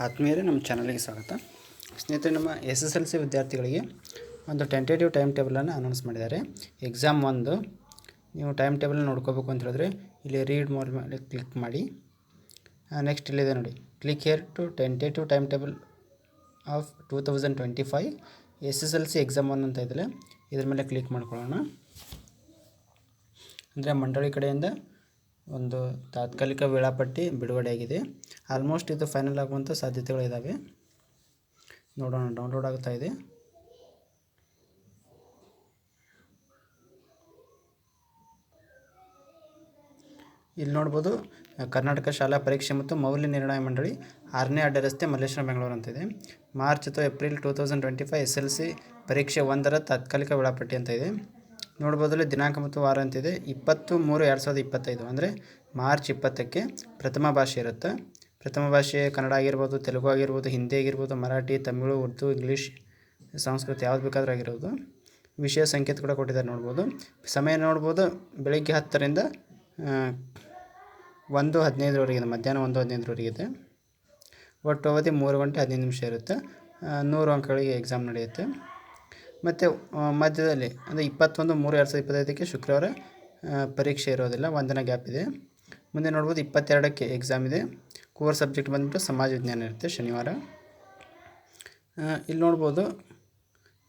ಆತ್ಮೀಯರೇ, ನಮ್ಮ ಚಾನಲ್ಗೆ ಸ್ವಾಗತ. ಸ್ನೇಹಿತರೆ, ನಮ್ಮ SSLC ವಿದ್ಯಾರ್ಥಿಗಳಿಗೆ ಒಂದು ಟೆಂಟೇಟಿವ್ ಟೈಮ್ ಟೇಬಲನ್ನು ಅನೌನ್ಸ್ ಮಾಡಿದ್ದಾರೆ. ಎಕ್ಸಾಮ್ 1 ನೀವು ಟೈಮ್ ಟೇಬಲ್ ನೋಡ್ಕೋಬೇಕು ಅಂತ ಹೇಳಿದ್ರೆ ಇಲ್ಲಿ ರೀಡ್ ಮೋರ್ ಮೇಲೆ ಕ್ಲಿಕ್ ಮಾಡಿ. ನೆಕ್ಸ್ಟ್ ಇಲ್ಲಿದೆ ನೋಡಿ, click here to tentative time table of 2025 SSLC exam 1 ಅಂತ ಇದ್ದರೆ ಇದ್ರ ಮೇಲೆ ಕ್ಲಿಕ್ ಮಾಡ್ಕೊಳ್ಳೋಣ. ಅಂದರೆ ಮಂಡಳಿ ಕಡೆಯಿಂದ ಒಂದು ತಾತ್ಕಾಲಿಕ ವೇಳಾಪಟ್ಟಿ ಬಿಡುಗಡೆಯಾಗಿದೆ. ಆಲ್ಮೋಸ್ಟ್ ಇದು ಫೈನಲ್ ಆಗುವಂಥ ಸಾಧ್ಯತೆಗಳಿದ್ದಾವೆ. ನೋಡೋಣ, ಡೌನ್ಲೋಡ್ ಆಗ್ತಾ ಇದೆ. ಇಲ್ಲಿ ನೋಡ್ಬೋದು, ಕರ್ನಾಟಕ ಶಾಲಾ ಪರೀಕ್ಷೆ ಮತ್ತು ಮೌಲ್ಯ ನಿರ್ಣಯ ಮಂಡಳಿ 6ನೇ ಅಡ್ಡ ರಸ್ತೆ, ಮಲ್ಲೇಶ್ವರ, ಬೆಂಗಳೂರು ಅಂತಿದೆ. ಮಾರ್ಚ್ ಅಥವಾ ಏಪ್ರಿಲ್ 2025 SSLC ಪರೀಕ್ಷೆ 1ರ ತಾತ್ಕಾಲಿಕ ವೇಳಾಪಟ್ಟಿ ಅಂತ ಇದೆ. ನೋಡ್ಬೋದಲ್ಲಿ ದಿನಾಂಕ ಮತ್ತು ವಾರ ಅಂತಿದೆ. 20-3-2025 ಅಂದರೆ ಮಾರ್ಚ್ 20ಕ್ಕೆ ಪ್ರಥಮ ಭಾಷೆ ಇರುತ್ತೆ. ಪ್ರಥಮ ಭಾಷೆ ಕನ್ನಡ ಆಗಿರ್ಬೋದು, ತೆಲುಗು ಆಗಿರ್ಬೋದು, ಹಿಂದಿ ಆಗಿರ್ಬೋದು, ಮರಾಠಿ, ತಮಿಳು, ಉರ್ದು, ಇಂಗ್ಲೀಷ್, ಸಂಸ್ಕೃತ ಯಾವ್ದು ಬೇಕಾದರೂ ಆಗಿರ್ಬೋದು. ವಿಷಯ ಸಂಕೇತ ಕೂಡ ಕೊಟ್ಟಿದ್ದಾರೆ ನೋಡ್ಬೋದು. ಸಮಯ ನೋಡ್ಬೋದು, ಬೆಳಗ್ಗೆ 10ರಿಂದ 1:15 ಮಧ್ಯಾಹ್ನ 1:15 ಇದೆ. ಒಟ್ಟು ಅವಧಿ 3 ಗಂಟೆ 15 ನಿಮಿಷ ಇರುತ್ತೆ. 100 ಅಂಕಗಳಿಗೆ ಎಕ್ಸಾಮ್ ನಡೆಯುತ್ತೆ. ಮತ್ತು ಮಧ್ಯದಲ್ಲಿ ಅಂದರೆ 21-3-2025ಕ್ಕೆ ಶುಕ್ರವಾರ ಪರೀಕ್ಷೆ ಇರೋದಿಲ್ಲ, ಒಂದಿನ ಗ್ಯಾಪ್ ಇದೆ. ಮುಂದೆ ನೋಡ್ಬೋದು 22ಕ್ಕೆ ಎಕ್ಸಾಮ್ ಇದೆ. ಕೋರ್ ಸಬ್ಜೆಕ್ಟ್ ಬಂದುಬಿಟ್ಟು ಸಮಾಜ ವಿಜ್ಞಾನ ಇರುತ್ತೆ ಶನಿವಾರ. ಇಲ್ಲಿ ನೋಡ್ಬೋದು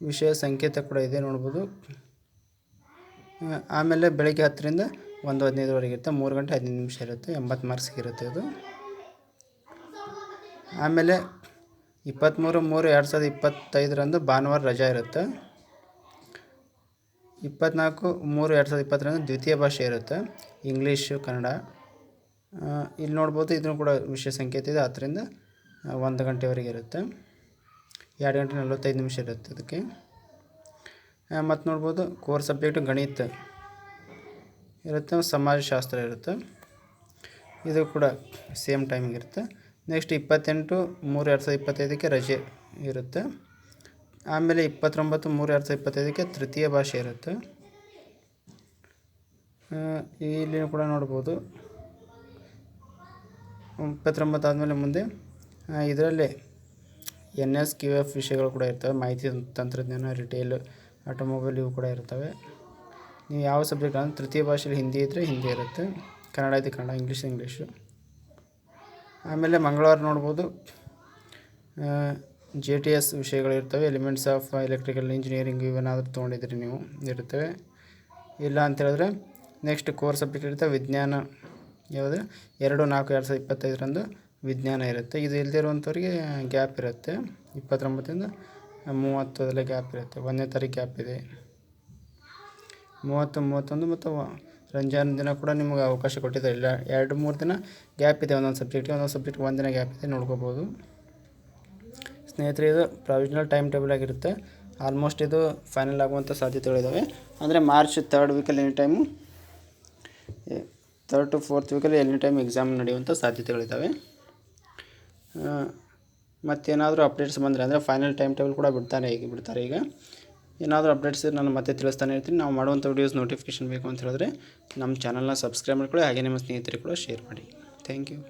ವಿಷಯ ಸಂಕೇತ ಕೂಡ ಇದೆ ನೋಡ್ಬೋದು. ಆಮೇಲೆ ಬೆಳಗ್ಗೆ 10ರಿಂದ 1:15 ಇರುತ್ತೆ. 3 ಗಂಟೆ 15 ನಿಮಿಷ ಇರುತ್ತೆ. 80 ಮಾರ್ಕ್ಸ್ಗೆ ಇರುತ್ತೆ ಇದು. ಆಮೇಲೆ 23-3-2025 ಭಾನುವಾರ ರಜಾ ಇರುತ್ತೆ. 24-3-2020 ದ್ವಿತೀಯ ಭಾಷೆ ಇರುತ್ತೆ, ಇಂಗ್ಲೀಷು, ಕನ್ನಡ. ಇಲ್ಲಿ ನೋಡ್ಬೋದು, ಇದನ್ನು ಕೂಡ ವಿಷಯ ಸಂಕೇತ ಇದೆ. 10ರಿಂದ 1 ಗಂಟೆವರೆಗೆ ಇರುತ್ತೆ. 2 ಗಂಟೆ 45 ನಿಮಿಷ ಇರುತ್ತೆ ಅದಕ್ಕೆ. ಮತ್ತು ನೋಡ್ಬೋದು ಕೋರ್ ಸಬ್ಜೆಕ್ಟು ಗಣಿತ ಇರುತ್ತೆ, ಸಮಾಜಶಾಸ್ತ್ರ ಇರುತ್ತೆ. ಇದು ಕೂಡ ಸೇಮ್ ಟೈಮಿಂಗ್ ಇರುತ್ತೆ. ನೆಕ್ಸ್ಟ್ 28-3-2025ಕ್ಕೆ ರಜೆ ಇರುತ್ತೆ. ಆಮೇಲೆ 29-3-2025ಕ್ಕೆ ತೃತೀಯ ಭಾಷೆ ಇರುತ್ತೆ. ಇಲ್ಲಿ ಕೂಡ ನೋಡ್ಬೋದು 29 ಆದಮೇಲೆ ಮುಂದೆ ಇದರಲ್ಲೇ NS QF ವಿಷಯಗಳು ಕೂಡ ಇರ್ತವೆ. ಮಾಹಿತಿ ತಂತ್ರಜ್ಞಾನ, ರಿಟೇಲ್, ಆಟೋಮೊಬೈಲ್ ಇವು ಕೂಡ ಇರ್ತವೆ. ನೀವು ಯಾವ ಸಬ್ಜೆಕ್ಟ್ ಅಂದರೆ ತೃತೀಯ ಭಾಷೆಯಲ್ಲಿ ಹಿಂದಿ ಇದ್ದರೆ ಹಿಂದಿ ಇರುತ್ತೆ, ಕನ್ನಡ ಇದ್ದರೆ ಕನ್ನಡ, ಇಂಗ್ಲೀಷು. ಆಮೇಲೆ ಮಂಗಳವಾರ ನೋಡ್ಬೋದು JTS ವಿಷಯಗಳಿರ್ತವೆ. ಎಲಿಮೆಂಟ್ಸ್ ಆಫ್ ಎಲೆಕ್ಟ್ರಿಕಲ್ ಇಂಜಿನಿಯರಿಂಗ್ ಇವೇನಾದರೂ ತೊಗೊಂಡಿದ್ರಿ ನೀವು ಇರುತ್ತವೆ. ಇಲ್ಲ ಅಂತೇಳಿದ್ರೆ ನೆಕ್ಸ್ಟ್ ಕೋರ್ ಸಬ್ಜೆಕ್ಟ್ ಇರುತ್ತೆ ವಿಜ್ಞಾನ. ಯಾವುದು 2-4-2025 ವಿಜ್ಞಾನ ಇರುತ್ತೆ. ಇದು ಇಲ್ಲದೇ ಇರುವಂಥವ್ರಿಗೆ ಗ್ಯಾಪ್ ಇರುತ್ತೆ. 29ರಿಂದ 30 ಗ್ಯಾಪ್ ಇರುತ್ತೆ. 1ನೇ ತಾರೀಕು ಗ್ಯಾಪ್ ಇದೆ. 30, 31 ಮತ್ತು ರಂಜಾನ್ ದಿನ ಕೂಡ ನಿಮಗೆ ಅವಕಾಶ ಕೊಟ್ಟಿದ್ದಾರೆ. ಇಲ್ಲ 2-3 ದಿನ ಗ್ಯಾಪ್ ಇದೆ ಒಂದೊಂದು ಸಬ್ಜೆಕ್ಟ್ಗೆ. ಒಂದು ದಿನ ಗ್ಯಾಪ್ ಇದೆ, ನೋಡ್ಕೋಬೋದು. ಸ್ನೇಹಿತರೆ, ಇದು ಪ್ರಾವಿಷನಲ್ ಟೈಮ್ ಟೇಬಲ್ ಆಗಿರುತ್ತೆ. ಆಲ್ಮೋಸ್ಟ್ ಇದು ಫೈನಲ್ ಆಗುವಂಥ ಸಾಧ್ಯತೆಗಳಿದ್ದಾವೆ. ಅಂದರೆ ಮಾರ್ಚ್ 3rd ವೀಕಲ್ಲಿ any time 3rd to 4th ವೀಕಲ್ಲಿ ಎನಿ ಟೈಮ್ ಎಕ್ಸಾಮ್ ನಡೆಯುವಂಥ ಸಾಧ್ಯತೆಗಳಿದ್ದಾವೆ. ಮತ್ತೇನಾದರೂ ಅಪ್ಡೇಟ್ಸ್ ಬಂದರೆ ಅಂದರೆ ಫೈನಲ್ ಟೈಮ್ ಟೇಬಲ್ ಕೂಡ ಬಿಡ್ತಾರೆ ಈಗ. ಏನಾದರೂ ಅಪ್ಡೇಟ್ಸ್ ನಾನು ಮತ್ತೆ ತಿಳಿಸ್ತಾನೆ ಇರ್ತೀನಿ. ನಾವು ಮಾಡುವಂಥ ವೀಡಿಯೋಸ್ ನೋಟಿಫಿಕೇಷನ್ ಬೇಕು ಅಂತ ಹೇಳಿದ್ರೆ ನಮ್ಮ ಚಾನಲ್ನ ಸಬ್ಸ್ಕ್ರೈಬ್ ಮಾಡ್ಕೊಳ್ಳಿ. ಹಾಗೆ ನಿಮ್ಮ ಸ್ನೇಹಿತರಿಗೆ ಕೂಡ ಶೇರ್ ಮಾಡಿ. Thank you.